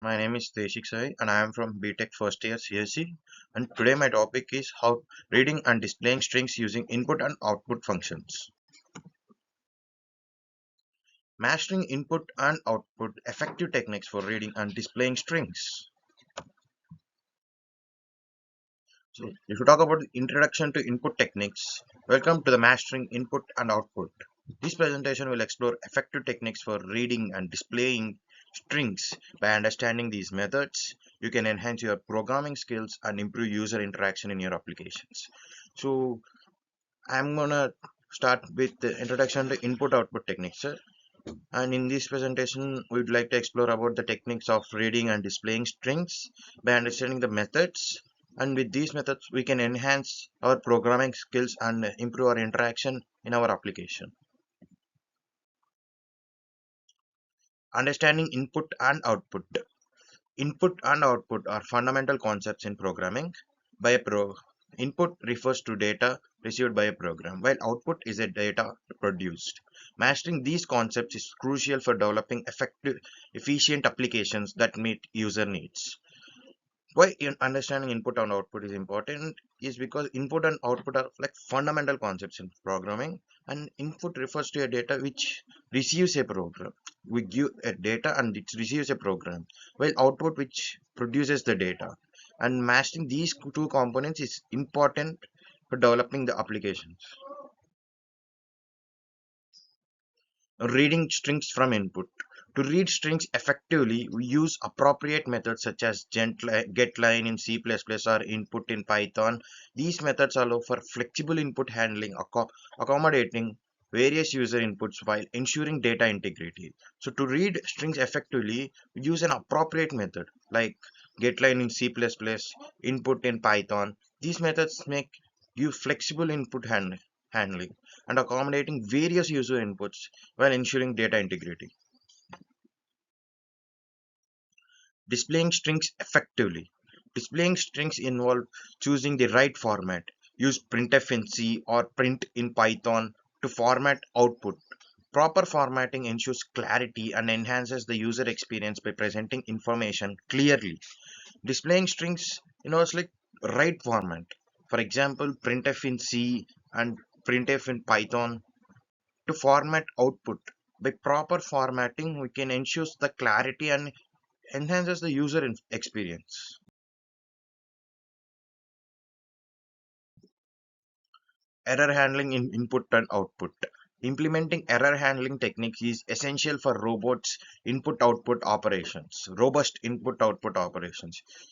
My name is Deshik Sai and I am from BTech first year CSC, and today my topic is how reading and displaying strings using input and output functions. Mastering input and output effective techniques for reading and displaying strings. So if you talk about the introduction to input techniques, welcome to the mastering input and output. This presentation will explore effective techniques for reading and displaying strings. By understanding these methods, you can enhance your programming skills and improve user interaction in your applications. So I'm gonna start with the introduction to input output techniques, sir. And in this presentation, we'd like to explore about the techniques of reading and displaying strings by understanding the methods. And with these methods, we can enhance our programming skills and improve our interaction in our application. Understanding input and output. Input and output are fundamental concepts in programming. By a pro Input refers to data received by a program, while output is a data produced. Mastering these concepts is crucial for developing effective, efficient applications that meet user needs. Why understanding input and output is important is because input and output are like fundamental concepts in programming, and input refers to a data which receives a program. We give a data and it receives a program, while output which produces the data. And mastering these two components is important for developing the applications. Reading strings from input. To read strings effectively, we use appropriate methods such as getLine in C++ or input in Python. These methods allow for flexible input handling, accommodating various user inputs while ensuring data integrity. So to read strings effectively, we use an appropriate method like getLine in C++, input in Python. These methods make you flexible handling and accommodating various user inputs while ensuring data integrity. Displaying strings effectively. Displaying strings involve choosing the right format. Use printf in C or print in Python to format output. Proper formatting ensures clarity and enhances the user experience by presenting information clearly. Displaying strings involves like right format. For example, printf in C and printf in Python. To format output, by proper formatting, we can ensure the clarity and enhances the user experience. Error handling in input and output. Implementing error handling techniques is essential for robust input output operations.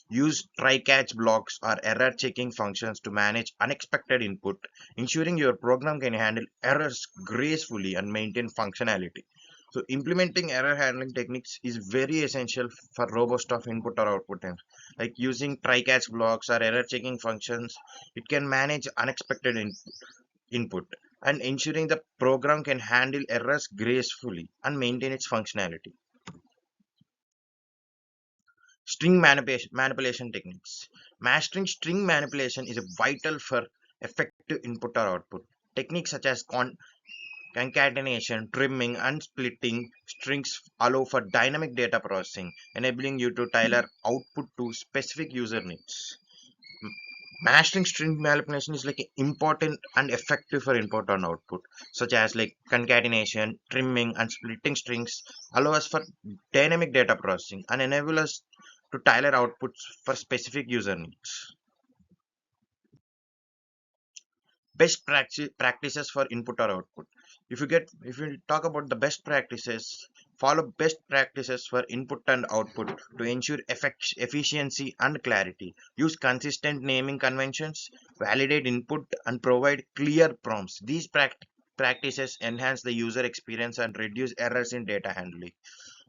Use try catch blocks or error checking functions to manage unexpected input, ensuring your program can handle errors gracefully and maintain functionality. So implementing error handling techniques is very essential for robust of input or output times. Like using try catch blocks or error checking functions, it can manage unexpected input and ensuring the program can handle errors gracefully and maintain its functionality. Manipulation techniques. Mastering string manipulation is vital for effective input or output. Techniques such as concatenation, trimming, and splitting strings allow for dynamic data processing, enabling you to tailor output to specific user needs. Mastering string manipulation is like important and effective for input and output, such as like concatenation, trimming, and splitting strings allow us for dynamic data processing and enable us to tailor outputs for specific user needs. Practices for input or output. If you talk about the best practices, follow best practices for input and output to ensure efficiency and clarity. Use consistent naming conventions, validate input, and provide clear prompts. These practices enhance the user experience and reduce errors in data handling.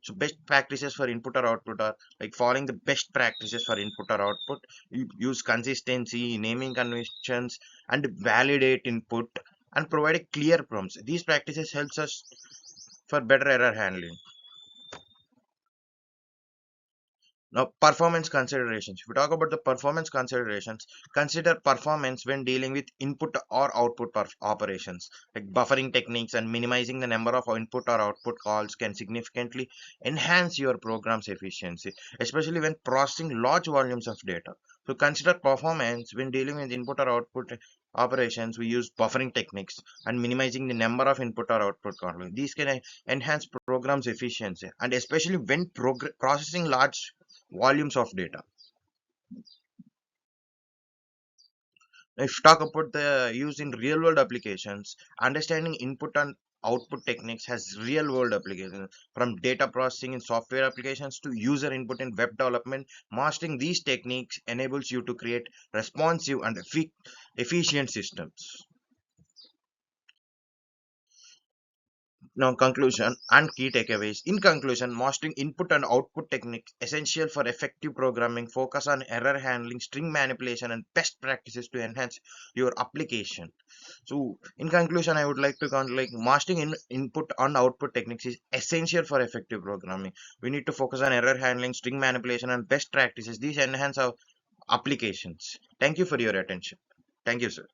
So best practices for input or output are like following the best practices for input or output. You use consistency, naming conventions, and validate input and provide a clear prompts. These practices helps us for better error handling. Now, performance considerations. If we talk about the performance considerations, consider performance when dealing with input or output operations. Like buffering techniques and minimizing the number of input or output calls can significantly enhance your program's efficiency, especially when processing large volumes of data. So, consider performance when dealing with input or output operations. We use buffering techniques and minimizing the number of input or output calls. These can enhance programs efficiency, and especially when processing large volumes of data. If you talk about the use in real world applications, understanding input and output techniques has real world applications, from data processing in software applications to user input in web development. Mastering these techniques enables you to create responsive and efficient systems. Now, conclusion and key takeaways. In conclusion, mastering input and output techniques essential for effective programming. Focus on error handling, string manipulation, and best practices to enhance your application. So, in conclusion, I would like to like mastering input and output techniques is essential for effective programming. We need to focus on error handling, string manipulation, and best practices. These enhance our applications. Thank you for your attention. Thank you, sir.